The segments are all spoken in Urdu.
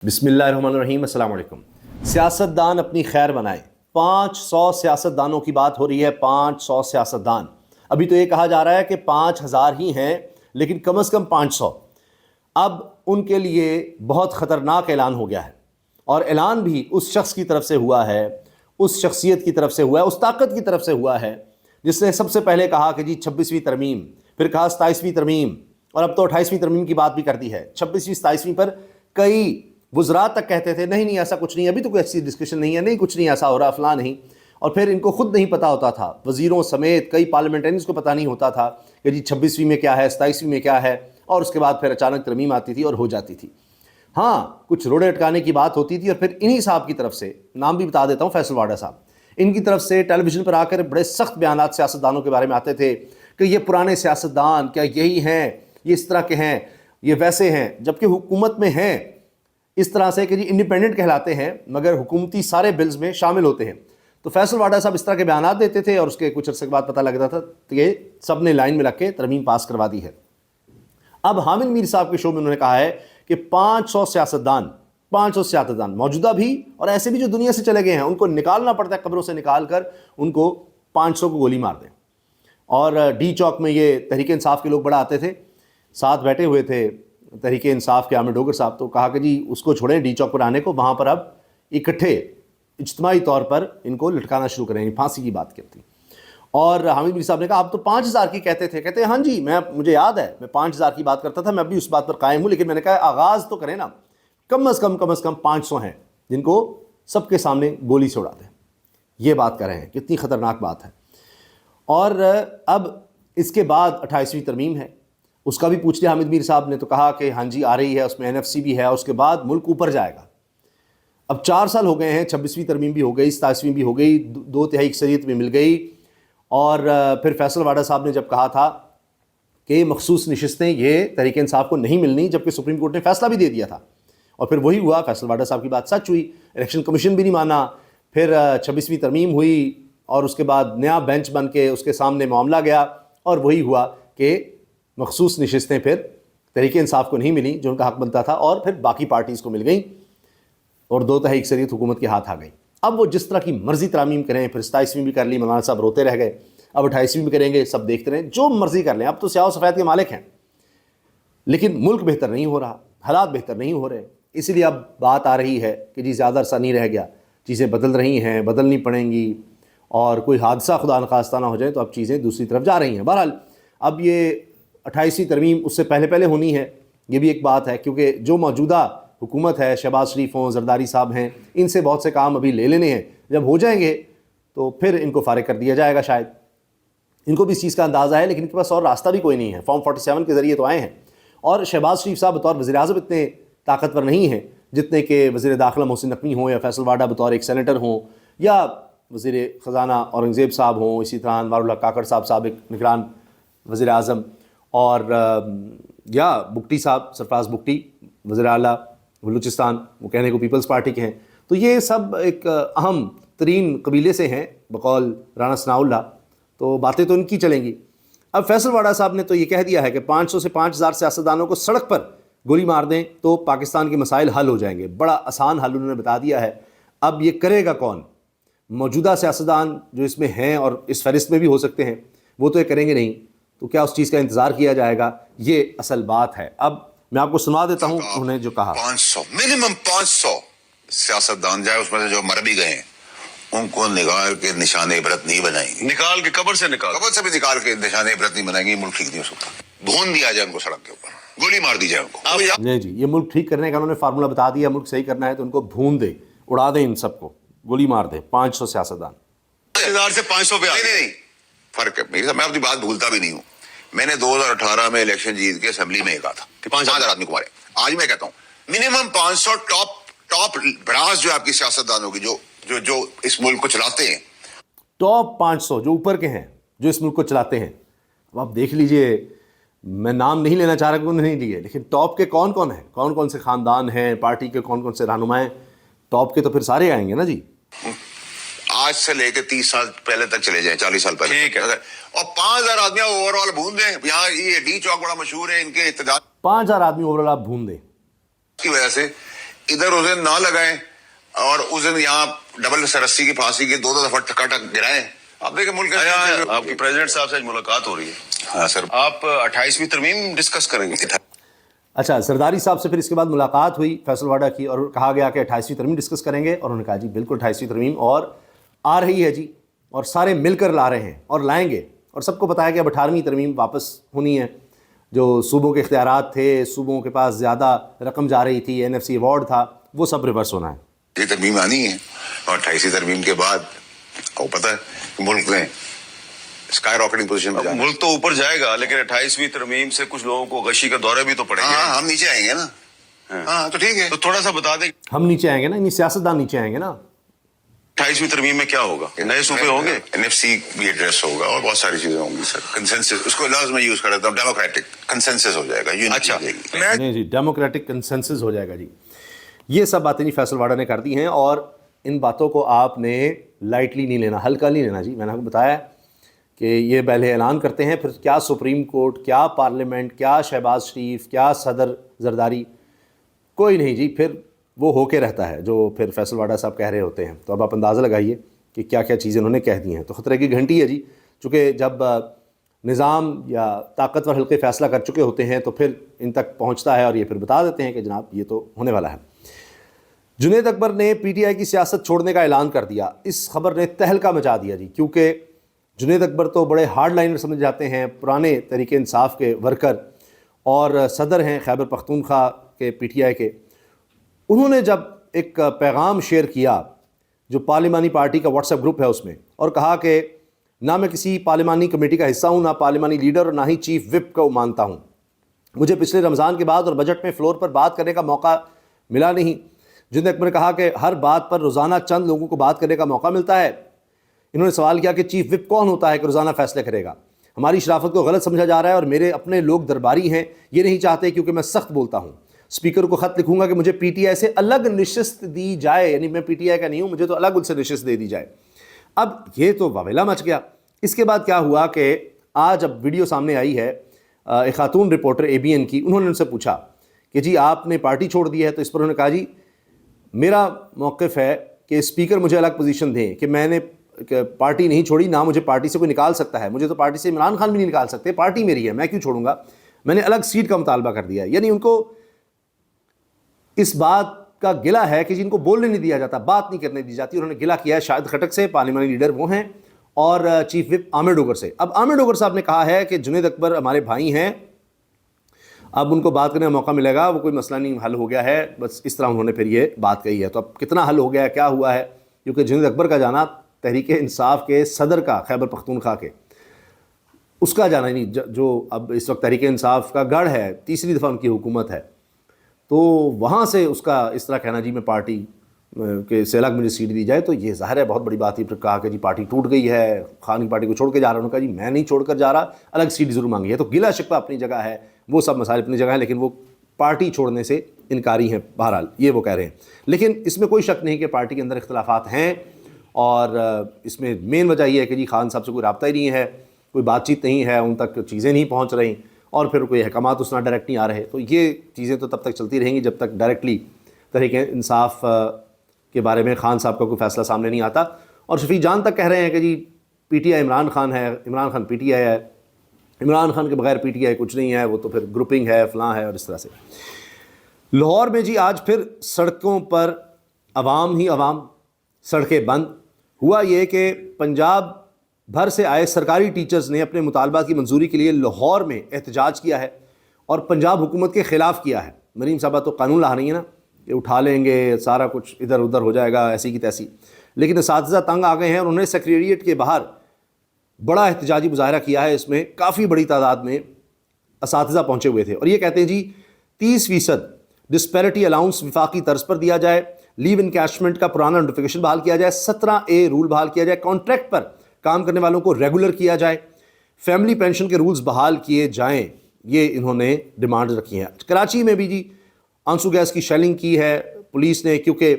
بسم اللہ الرحمن الرحیم، السلام علیکم۔ سیاستدان اپنی خیر بنائیں۔ 500 سیاستدانوں کی بات ہو رہی ہے، 500 سیاستدان۔ ابھی تو یہ کہا جا رہا ہے کہ 5000 ہی ہیں، لیکن کم از کم 500۔ اب ان کے لیے بہت خطرناک اعلان ہو گیا ہے، اور اعلان بھی اس شخص کی طرف سے ہوا ہے، اس شخصیت کی طرف سے ہوا ہے، اس طاقت کی طرف سے ہوا ہے جس نے سب سے پہلے کہا کہ جی 26ویں ترمیم، پھر کہا 27ویں ترمیم، اور اب تو 28ویں ترمیم کی بات بھی کر دی ہے۔ 26ویں 27ویں پر کئی وزراء تک کہتے تھے نہیں ایسا کچھ نہیں، ابھی تو کوئی ایسی ڈسکشن نہیں ہے، نہیں کچھ نہیں ایسا ہو رہا، فلاں نہیں۔ اور پھر ان کو خود نہیں پتہ ہوتا تھا، وزیروں سمیت کئی پارلیمنٹرینز کو پتہ نہیں ہوتا تھا کہ جی 26ویں میں کیا ہے، 27ویں میں کیا ہے، اور اس کے بعد پھر اچانک ترمیم آتی تھی اور ہو جاتی تھی۔ ہاں، کچھ روڑے اٹکانے کی بات ہوتی تھی، اور پھر انہی صاحب کی طرف سے، نام بھی بتا دیتا ہوں، فیصل واڈا صاحب، ان کی طرف سے ٹیلی ویژن پر آ کر بڑے سخت بیانات سیاستدانوں کے بارے میں آتے تھے کہ یہ پرانے سیاستدان کیا یہی ہیں، یہ اس طرح کے ہیں، یہ ویسے ہیں، جبکہ حکومت میں ہیں اس طرح سے کہ جی انڈیپینڈنٹ کہلاتے ہیں مگر حکومتی سارے بلز میں شامل ہوتے ہیں۔ تو فیصل واڈا صاحب اس طرح کے بیانات دیتے تھے، اور اس کے کچھ عرصے کے بعد پتہ لگتا تھا کہ سب نے لائن میں لگ کے ترمیم پاس کروا دی ہے۔ اب حامد میر صاحب کے شو میں انہوں نے کہا ہے کہ 500 سیاستدان موجودہ بھی اور ایسے بھی جو دنیا سے چلے گئے ہیں، ان کو نکالنا پڑتا ہے، قبروں سے نکال کر ان کو 500 کو گولی مار دیں۔ اور ڈی چوک میں یہ تحریک انصاف کے لوگ بڑا آتے تھے، ساتھ بیٹھے ہوئے تھے تحریک انصاف کے عامر ڈوگر صاحب، تو کہا کہ جی اس کو چھوڑیں ڈی چوک پر آنے کو، وہاں پر اب اکٹھے اجتماعی طور پر ان کو لٹکانا شروع کریں، پھانسی کی بات کرتی۔ اور حامد میر صاحب نے کہا آپ تو 5000 کی کہتے تھے، کہتے ہیں ہاں جی مجھے یاد ہے میں 5000 کی بات کرتا تھا، میں اب بھی اس بات پر قائم ہوں، لیکن میں نے کہا آغاز تو کریں نا، کم از کم 500 ہیں جن کو سب کے سامنے گولی سے اڑا دیں۔ یہ بات کر رہے ہیں، کتنی خطرناک بات ہے۔ اور اب اس کے بعد 28ویں ترمیم ہے، اس کا بھی پوچھ لیا حامد میر صاحب نے، تو کہا کہ ہاں جی آ رہی ہے، اس میں NFC بھی ہے، اس کے بعد ملک اوپر جائے گا۔ اب 4 سال ہو گئے ہیں، 26ویں ترمیم بھی ہو گئی، 27ویں بھی ہو گئی، 2/3 اکثریت میں مل گئی۔ اور پھر فیصل واڈا صاحب نے جب کہا تھا کہ مخصوص نشستیں یہ تحریک انصاف کو نہیں ملنی، جبکہ سپریم کورٹ نے فیصلہ بھی دے دیا تھا، اور پھر وہی ہوا، فیصل واڈا صاحب کی بات سچ ہوئی، الیکشن کمیشن بھی نہیں مانا، پھر 26ویں ترمیم ہوئی، اور اس کے بعد نیا بینچ بن کے اس کے سامنے معاملہ گیا، اور وہی ہوا کہ مخصوص نشستیں پھر تحریک انصاف کو نہیں ملیں جو ان کا حق بنتا تھا، اور پھر باقی پارٹیز کو مل گئیں، اور 2/3 اکثریت حکومت کے ہاتھ آ گئی۔ اب وہ جس طرح کی مرضی ترامیم کریں، پھر 27ویں بھی کر لی، مولانا صاحب روتے رہ گئے، اب 28ویں بھی کریں گے، سب دیکھتے رہیں، جو مرضی کر لیں، اب تو سیاہ و سفید کے مالک ہیں، لیکن ملک بہتر نہیں ہو رہا، حالات بہتر نہیں ہو رہے۔ اسی لیے اب بات آ رہی ہے کہ جی زیادہ عرصہ نہیں رہ گیا، چیزیں بدل رہی ہیں، بدلنی پڑیں گی، اور کوئی حادثہ خدا نخواستہ نہ ہو جائے تو اب چیزیں دوسری طرف جا رہی ہیں۔ بہرحال اب یہ 28ویں ترمیم اس سے پہلے ہونی ہے، یہ بھی ایک بات ہے، کیونکہ جو موجودہ حکومت ہے، شہباز شریف ہوں، زرداری صاحب ہیں، ان سے بہت سے کام ابھی لے لینے ہیں، جب ہو جائیں گے تو پھر ان کو فارغ کر دیا جائے گا شاید۔ ان کو بھی اس چیز کا اندازہ ہے، لیکن ان کے پاس اور راستہ بھی کوئی نہیں ہے، فارم 47 کے ذریعے تو آئے ہیں، اور شہباز شریف صاحب بطور وزیر اعظم اتنے طاقتور نہیں ہیں جتنے کہ وزیر داخلہ محسن نقوی ہوں، یا فیصل واڈا بطور ایک سینیٹر ہوں، یا وزیر خزانہ اورنگزیب صاحب ہوں، اسی طرح انوار اللہ کاکڑ صاحب سابق نگران وزیر اعظم، اور یا بگٹی صاحب، سرفراز بگٹی وزیر اعلیٰ بلوچستان، وہ کہنے کو پیپلز پارٹی کے ہیں۔ تو یہ سب ایک اہم ترین قبیلے سے ہیں بقول رانا ثناء اللہ، تو باتیں تو ان کی چلیں گی۔ اب فیصل واڈا صاحب نے تو یہ کہہ دیا ہے کہ 500 سے 5000 سیاستدانوں کو سڑک پر گولی مار دیں تو پاکستان کے مسائل حل ہو جائیں گے۔ بڑا آسان حل انہوں نے بتا دیا ہے۔ اب یہ کرے گا کون؟ موجودہ سیاستدان جو اس میں ہیں اور اس فہرست میں بھی ہو سکتے ہیں، وہ تو یہ کریں گے نہیں، تو کیا اس چیز کا انتظار کیا جائے گا؟ یہ اصل بات ہے۔ اب میں آپ کو سنا دیتا ہوں انہوں نے جو کہا۔ 500 منیمم 500 سیاستدان جائے، اس میں سے جو مر بھی گئے ہیں ان کو نکال کے نشان عبرت نہیں بنائیں گے، نکال کے قبر سے بھی نکال کے نشان عبرت نہیں بنائیں گے، ملک ٹھیک نہیں ہو سکتا۔ بھون دیا جائے ان کو سڑک کے اوپر، گولی مار دی جائے ان کو۔ نہیں جی، یہ ملک ٹھیک کرنے کا انہوں نے فارمولہ بتا دیا، ملک صحیح کرنا ہے تو ان کو بھون دے، اڑا دیں، ان سب کو گولی مار دیں۔ 500 سیاستدان 1000 سے 500 پہ نہیں فرق ہے۔ میں اپنی بات بھولتا بھی نہیں ہوں، میں نے 2018 میں الیکشن جیت کے اسمبلی میں کہا تھا کہ 5000 آدمی کو مارے۔ آج میں کہتا ہوں منیمم 500 ٹاپ براس جو آپ کی سیاستدانوں کی جو اس ملک کو چلاتے ہیں، ٹاپ 500 جو اوپر کے ہیں، جو اس ملک کو چلاتے ہیں۔ اب آپ دیکھ لیجئے، میں نام نہیں لینا چاہ رہا کہ انہوں نے نہیں لیے، لیکن ٹاپ کے کون کون ہیں، کون کون سے خاندان ہیں، پارٹی کے کون کون سے رہنما ہیں، ٹاپ کے تو پھر سارے آئیں گے نا جی۔ آج سے لے کے 30 سال پہلے تک چلے جائیں، 40 سال پہلے، ٹھیک ہے، اور 5000 آدمی اوور آل بھون دیں۔ یہاں یہ ڈی چوک بڑا مشہور ہے ان کے اقتدار 5000 آدمی اوورال آپ بھون دیں۔ کی وجہ سے ادھر اس دن نہ لگائیں اور اس دن یہاں ڈبل رسی کی پھانسی کی 2 دفعہ ٹکاٹک گرائیں. آپ دیکھیں ملک آپ کی پریزیڈنٹ صاحب سے آج ملاقات ہو رہی ہے. ہاں سر. آپ 28ویں ترمیم ڈسکس کریں گے. اچھا، زرداری صاحب سے پھر اس کے بعد ملاقات ہوئی فیصل واڈا کی، اور کہا گیا کہ 28ویں ترمیم ڈسکس کریں گے، اور انہوں نے کہا جی بالکل 28ویں ترمیم اور آ رہی ہے جی، اور سارے مل کر لا رہے ہیں اور لائیں گے. اور سب کو پتہ ہے کہ اب 18ویں ترمیم واپس ہونی ہے. جو صوبوں کے اختیارات تھے، صوبوں کے پاس زیادہ رقم جا رہی تھی، NFC ایوارڈ تھا، وہ سب ریورس ہونا ہے. یہ ترمیم آنی ہے اور 28ویں ترمیم کے بعد آپ کو پتہ ہے کہ ملک میں اسکائی راکٹنگ پوزیشن پہ جانا ہے. ملک تو اوپر جائے گا لیکن 28ویں ترمیم سے کچھ لوگوں کو غشی کا دورے بھی تو پڑے گا. ہاں ہم نیچے آئیں گے نا. ہاں تو ٹھیک ہے. تو تھوڑا سا بتا دیں ہم نیچے آئیں گے نا، یعنی سیاستدان نیچے آئیں گے نا. 28ویں ترمیم میں کیا ہوگا؟ نئے صوبے ہوں گے، NFC بھی ایڈریس ہوگا اور بہت ساری چیزیں ہوں گی سر. کنسنسس اس کو لفظ میں یوز کر رہتا ہوں، ڈیموکریٹک کنسنسس ہو جائے گا. اچھا نہیں جی، ڈیموکریٹک کنسنسس ہو جائے گا جی. یہ سب باتیں جی فیصل واڈا نے کر دی ہیں، اور ان باتوں کو آپ نے لائٹلی نہیں لینا، ہلکا نہیں لینا جی. میں نے آپ کو بتایا کہ یہ پہلے اعلان کرتے ہیں، پھر کیا سپریم کورٹ، کیا پارلیمنٹ، کیا شہباز شریف، کیا صدر زرداری، کوئی نہیں جی. پھر وہ ہو کے رہتا ہے جو پھر فیصل واڈا صاحب کہہ رہے ہوتے ہیں. تو اب آپ اندازہ لگائیے کہ کیا کیا چیزیں انہوں نے کہہ دی ہیں. تو خطرے کی گھنٹی ہے جی، چونکہ جب نظام یا طاقتور حلقے فیصلہ کر چکے ہوتے ہیں تو پھر ان تک پہنچتا ہے اور یہ پھر بتا دیتے ہیں کہ جناب یہ تو ہونے والا ہے. جنید اکبر نے PTI کی سیاست چھوڑنے کا اعلان کر دیا. اس خبر نے تہلکہ مچا دیا جی، کیونکہ جنید اکبر تو بڑے ہارڈ لائنر سمجھ جاتے ہیں، پرانے تحریک انصاف کے ورکر، اور صدر ہیں خیبر پختونخوا کے PTI کے. انہوں نے جب ایک پیغام شیئر کیا جو پارلیمانی پارٹی کا واٹس ایپ گروپ ہے اس میں، اور کہا کہ نہ میں کسی پارلیمانی کمیٹی کا حصہ ہوں، نہ پارلیمانی لیڈر، اور نہ ہی چیف وپ کو مانتا ہوں. مجھے پچھلے رمضان کے بعد اور بجٹ میں فلور پر بات کرنے کا موقع ملا نہیں. جنید اکبر نے کہا کہ ہر بات پر روزانہ چند لوگوں کو بات کرنے کا موقع ملتا ہے. انہوں نے سوال کیا کہ چیف وپ کون ہوتا ہے کہ روزانہ فیصلے کرے گا؟ ہماری شرافت کو غلط سمجھا جا رہا ہے، اور میرے اپنے لوگ درباری ہیں، یہ نہیں چاہتے کیونکہ میں سخت بولتا ہوں. اسپیکر کو خط لکھوں گا کہ مجھے PTI سے الگ نشست دی جائے، یعنی میں PTI کا نہیں ہوں، مجھے تو الگ ان سے نشست دے دی جائے. اب یہ تو واویلا مچ گیا. اس کے بعد کیا ہوا کہ آج اب ویڈیو سامنے آئی ہے ایک خاتون رپورٹر ABN کی. انہوں نے ان سے پوچھا کہ جی آپ نے پارٹی چھوڑ دی ہے، تو اس پر انہوں نے کہا جی میرا موقف ہے کہ اسپیکر مجھے الگ پوزیشن دیں، کہ میں نے پارٹی نہیں چھوڑی، نہ مجھے پارٹی سے کوئی نکال سکتا ہے. مجھے تو پارٹی سے عمران خان بھی نہیں نکال سکتے، پارٹی میری ہے، میں کیوں چھوڑوں گا؟ میں نے الگ سیٹ کا مطالبہ کر دیا ہے. یعنی ان کو اس بات کا گلہ ہے کہ جن کو بولنے نہیں دیا جاتا، بات نہیں کرنے دی جاتی. انہوں نے گلہ کیا ہے شاہد خٹک سے، پارلیمانی لیڈر وہ ہیں، اور چیف وپ عامر ڈوگر سے. اب عامر ڈوگر صاحب نے کہا ہے کہ جنید اکبر ہمارے بھائی ہیں، اب ان کو بات کرنے کا موقع ملے گا، وہ کوئی مسئلہ نہیں، حل ہو گیا ہے. بس اس طرح انہوں نے پھر یہ بات کہی ہے. تو اب کتنا حل ہو گیا ہے، کیا ہوا ہے؟ کیونکہ جنید اکبر کا جانا، تحریک انصاف کے صدر کا، خیبر پختونخوا کے، اس کا جانا نہیں، جو اب اس وقت تحریک انصاف کا گڑھ ہے، تیسری دفعہ ان کی حکومت ہے، تو وہاں سے اس کا اس طرح کہنا جی میں پارٹی کہ سے الگ مجھے سیٹ دی جائے، تو یہ ظاہر ہے بہت بڑی بات ہی. پھر کہا کہ جی پارٹی ٹوٹ گئی ہے، خان کی پارٹی کو چھوڑ کے جا رہا ہوں. انہوں نے کہا جی میں نہیں چھوڑ کر جا رہا، الگ سیٹ ضرور مانگی ہے. تو گلہ شکوہ اپنی جگہ ہے، وہ سب مسائل اپنی جگہ ہیں، لیکن وہ پارٹی چھوڑنے سے انکاری ہیں. بہرحال یہ وہ کہہ رہے ہیں. لیکن اس میں کوئی شک نہیں کہ پارٹی کے اندر اختلافات ہیں، اور اس میں مین وجہ یہ ہے کہ جی خان صاحب سے کوئی رابطہ ہی نہیں ہے، کوئی بات چیت نہیں ہے، ان تک چیزیں نہیں پہنچ رہی، اور پھر کوئی احکامات اس طرح ڈائریکٹ نہیں آ رہے. تو یہ چیزیں تو تب تک چلتی رہیں گی جب تک ڈائریکٹلی تحریک انصاف کے بارے میں خان صاحب کا کوئی فیصلہ سامنے نہیں آتا. اور شفیع جان تک کہہ رہے ہیں کہ جی PTI عمران خان ہے، عمران خان PTI ہے، عمران خان کے بغیر PTI کچھ نہیں ہے، وہ تو پھر گروپنگ ہے، فلاں ہے، اور اس طرح سے. لاہور میں جی آج پھر سڑکوں پر عوام ہی عوام، سڑکیں بند. ہوا یہ کہ پنجاب بھر سے آئے سرکاری ٹیچرز نے اپنے مطالبات کی منظوری کے لیے لاہور میں احتجاج کیا ہے، اور پنجاب حکومت کے خلاف کیا ہے. مریم صاحبہ تو قانون لا رہی ہیں نا کہ اٹھا لیں گے، سارا کچھ ادھر ادھر ہو جائے گا، ایسی کی تیسی. لیکن اساتذہ تنگ آ گئے ہیں، اور انہوں نے سیکریٹریٹ کے باہر بڑا احتجاجی مظاہرہ کیا ہے. اس میں کافی بڑی تعداد میں اساتذہ پہنچے ہوئے تھے، اور یہ کہتے ہیں جی 30% ڈسپیرٹی الاؤنس وفاقی طرز پر دیا جائے، لیو انکیشمنٹ کا پرانا نوٹیفیکیشن بحال کیا جائے، 17A رول بحال کیا جائے، کانٹریکٹ پر کام کرنے والوں کو ریگولر کیا جائے، فیملی پینشن کے رولز بحال کیے جائیں. یہ انہوں نے ڈیمانڈ رکھی ہیں. کراچی میں بھی جی آنسو گیس کی شیلنگ کی ہے پولیس نے، کیونکہ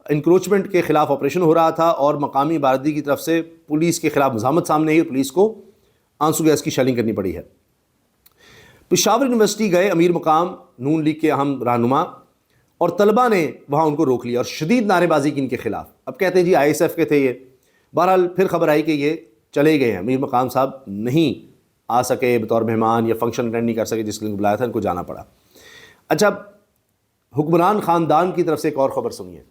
انکروچمنٹ کے خلاف آپریشن ہو رہا تھا، اور مقامی بارادری کی طرف سے پولیس کے خلاف مزاحمت سامنے آئی، اور پولیس کو آنسو گیس کی شیلنگ کرنی پڑی ہے. پشاور یونیورسٹی گئے امیر مقام نون لیگ کے اہم رہنما، اور طلبہ نے وہاں ان کو روک لیا اور شدید نعرے بازی کی ان کے خلاف. اب کہتے ہیں جی ISF کے تھے یہ. بہرحال پھر خبر آئی کہ یہ چلے گئے ہیں. میر مقام صاحب نہیں آ سکے بطور مہمان یا فنکشن اٹینڈ نہیں کر سکے جس کے لیے بلایا تھا, ان کو جانا پڑا. اچھا, حکمران خاندان کی طرف سے ایک اور خبر سنیے.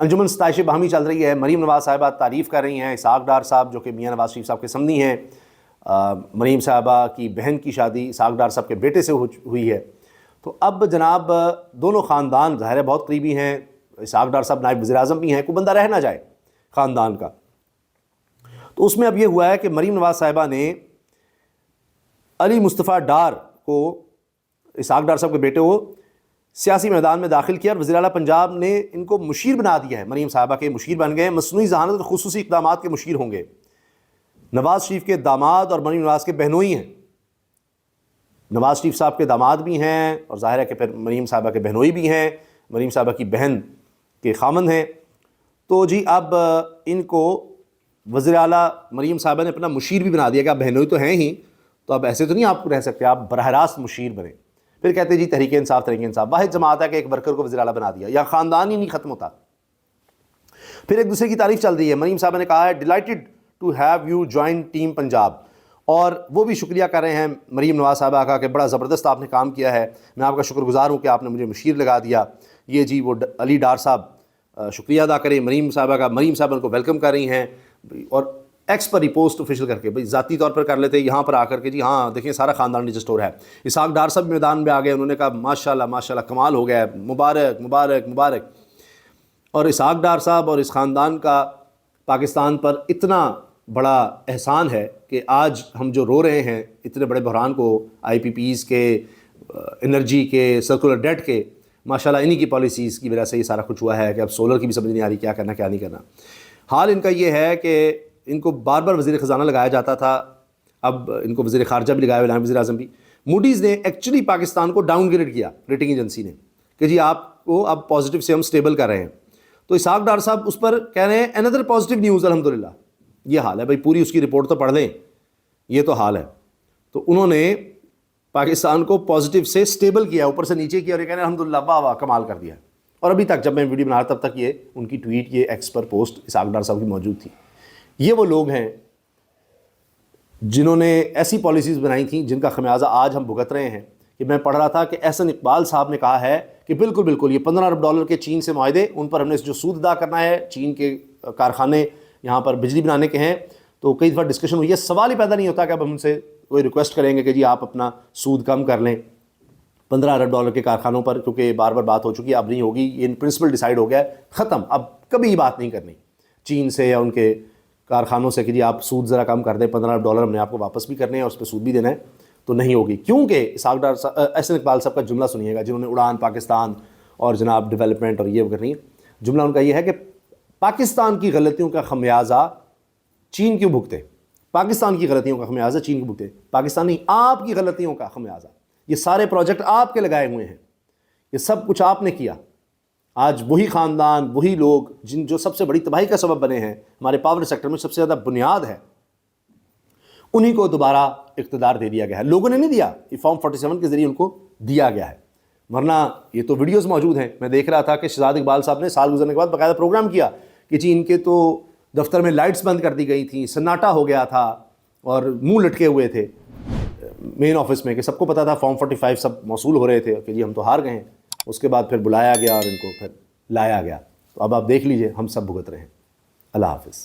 انجمن ستائش باہمی چل رہی ہے. مریم نواز صاحبہ تعریف کر رہی ہیں. اسحاق ڈار صاحب جو کہ میاں نواز شریف صاحب کے سمنی ہیں, مریم صاحبہ کی بہن کی شادی اسحاق ڈار صاحب کے بیٹے سے ہوئی ہے. تو اب جناب دونوں خاندان ظاہر ہے بہت قریبی ہیں. اسحاق ڈار صاحب نائب وزیر اعظم بھی ہیں, کوئی بندہ رہ نہ جائے خاندان کا. تو اس میں اب یہ ہوا ہے کہ مریم نواز صاحبہ نے علی مصطفیٰ ڈار کو, اسحاق ڈار صاحب کے بیٹے کو, سیاسی میدان میں داخل کیا اور وزیر اعلیٰ پنجاب نے ان کو مشیر بنا دیا ہے. مریم صاحبہ کے مشیر بن گئے. مصنوعی ذہانت اور خصوصی اقدامات کے مشیر ہوں گے. نواز شریف کے داماد اور مریم نواز کے بہنوئی ہیں. نواز شریف صاحب کے داماد بھی ہیں اور ظاہر ہے کہ پھر مریم صاحبہ کے بہنوئی بھی ہیں, مریم صاحبہ کی بہن کے خامند ہیں. تو جی اب ان کو وزیر اعلیٰ مریم صاحبہ نے اپنا مشیر بھی بنا دیا کہ آپ بہنوئی تو ہیں ہی, تو اب ایسے تو نہیں آپ رہ سکتے, آپ براہ راست مشیر بنے. پھر کہتے ہیں جی تحریک انصاف. تحریک انصاف واحد جماعت ہے کہ ایک ورکر کو وزیر اعلیٰ بنا دیا, یا خاندان ہی نہیں ختم ہوتا. پھر ایک دوسرے کی تعریف چل رہی ہے. مریم صاحبہ نے کہا ہے delighted to have you join team Punjab, اور وہ بھی شکریہ کر رہے ہیں مریم نواز صاحبہ کا کہ بڑا زبردست آپ نے کام کیا ہے, میں آپ کا شکر گزار ہوں کہ آپ نے مجھے مشیر لگا دیا. یہ جی وہ علی ڈار صاحب شکریہ ادا کریں مریم صاحبہ کا. مریم صاحبہ ان کو ویلکم کر رہی ہیں اور ایکس پر ریپوسٹ آفیشیل کر کے, بھائی ذاتی طور پر کر لیتے یہاں پر آ کر کے جی ہاں دیکھیں سارا خاندان رجسٹر ہو رہا ہے. اسحاق ڈار صاحب میدان میں آ گئے, انہوں نے کہا ماشاءاللہ ماشاءاللہ کمال ہو گیا ہے, مبارک مبارک مبارک. اور اسحاق ڈار صاحب اور اس خاندان کا پاکستان پر اتنا بڑا احسان ہے کہ آج ہم جو رو رہے ہیں اتنے بڑے بحران کو, IPPs کے, انرجی کے, سرکولر ڈیٹ کے, ماشاءاللہ انہی کی پالیسیز کی وجہ سے یہ سارا کچھ ہوا ہے کہ اب سولر کی بھی سمجھ نہیں آ رہی کیا کرنا کیا نہیں کرنا. حال ان کا یہ ہے کہ ان کو بار بار وزیر خزانہ لگایا جاتا تھا, اب ان کو وزیر خارجہ بھی لگایا ہوا, نائب وزیر اعظم بھی. موڈیز نے ایکچولی پاکستان کو ڈاؤن گریڈ کیا, ریٹنگ ایجنسی نے, کہ جی آپ کو اب پازیٹیو سے ہم سٹیبل کر رہے ہیں. تو اسحاق ڈار صاحب اس پر کہہ رہے ہیں انادر پازیٹیو نیوز الحمدللہ. یہ حال ہے بھائی, پوری اس کی رپورٹ تو پڑھ لیں, یہ تو حال ہے. تو انہوں نے پاکستان کو پازیٹیو سے سٹیبل کیا, اوپر سے نیچے کیا, اور یہ کہہ رہے ہیں الحمدللہ واہ واہ کمال کر دیا. اور ابھی تک جب میں ویڈیو بنا رہا تب تک یہ ان کی ٹویٹ, یہ ایکس پر پوسٹ اسحاق ڈار صاحب کی موجود تھی. یہ وہ لوگ ہیں جنہوں نے ایسی پالیسیز بنائی تھیں جن کا خمیازہ آج ہم بھگت رہے ہیں. کہ میں پڑھ رہا تھا کہ احسن اقبال صاحب نے کہا ہے کہ بالکل بالکل یہ $15 ارب کے چین سے معاہدے, ان پر ہم نے جو سود ادا کرنا ہے, چین کے کارخانے یہاں پر بجلی بنانے کے ہیں. تو کئی دفعہ ڈسکشن ہوئی ہے, سوال ہی پیدا نہیں ہوتا کہ اب ہم ان سے کوئی ریکویسٹ کریں گے کہ جی آپ اپنا سود کم کر لیں $15 ارب کے کارخانوں پر, کیونکہ بار بار بات ہو چکی ہے, اب نہیں ہوگی. یہ ان پرنسپل ڈیسائیڈ ہو گیا ہے, ختم. اب کبھی بات نہیں کرنی چین سے یا ان کے کارخانوں سے کہ جی آپ سود ذرا کم کر دیں, $15 ارب ہم نے آپ کو واپس بھی کرنے ہیں اور اس پہ سود بھی دینا ہے, تو نہیں ہوگی. کیونکہ اسحاق ڈار احسن اقبال صاحب کا جملہ سنیے گا, جنہوں نے اڑان پاکستان اور جناب ڈیولپمنٹ اور یہ کرنی ہے. جملہ ان کا یہ ہے کہ پاکستان کی غلطیوں کا خمیازہ چین کیوں بھگتے, پاکستان کی غلطیوں کا خمیازہ چین کیوں بھگتے, پاکستان نہیں, آپ کی غلطیوں کا خمیازہ. یہ سارے پروجیکٹ آپ کے لگائے ہوئے ہیں, یہ سب کچھ آپ نے کیا. آج وہی خاندان, وہی لوگ جو سب سے بڑی تباہی کا سبب بنے ہیں, ہمارے پاور سیکٹر میں سب سے زیادہ بنیاد ہے, انہی کو دوبارہ اقتدار دے دیا گیا ہے. لوگوں نے نہیں دیا, یہ فارم 47 کے ذریعے ان کو دیا گیا ہے. ورنہ یہ تو ویڈیوز موجود ہیں. میں دیکھ رہا تھا کہ شہزاد اقبال صاحب نے سال گزرنے کے بعد باقاعدہ پروگرام کیا کہ جی ان کے تو دفتر میں لائٹس بند کر دی گئی تھیں, سناٹا ہو گیا تھا اور منہ لٹکے ہوئے تھے مین آفس میں, کہ سب کو پتا تھا فارم 45 سب موصول ہو رہے تھے کہ جی ہم تو ہار گئے ہیں. اس کے بعد پھر بلایا گیا اور ان کو پھر لایا گیا. تو اب آپ دیکھ لیجئے ہم سب بھگت رہے ہیں. اللہ حافظ.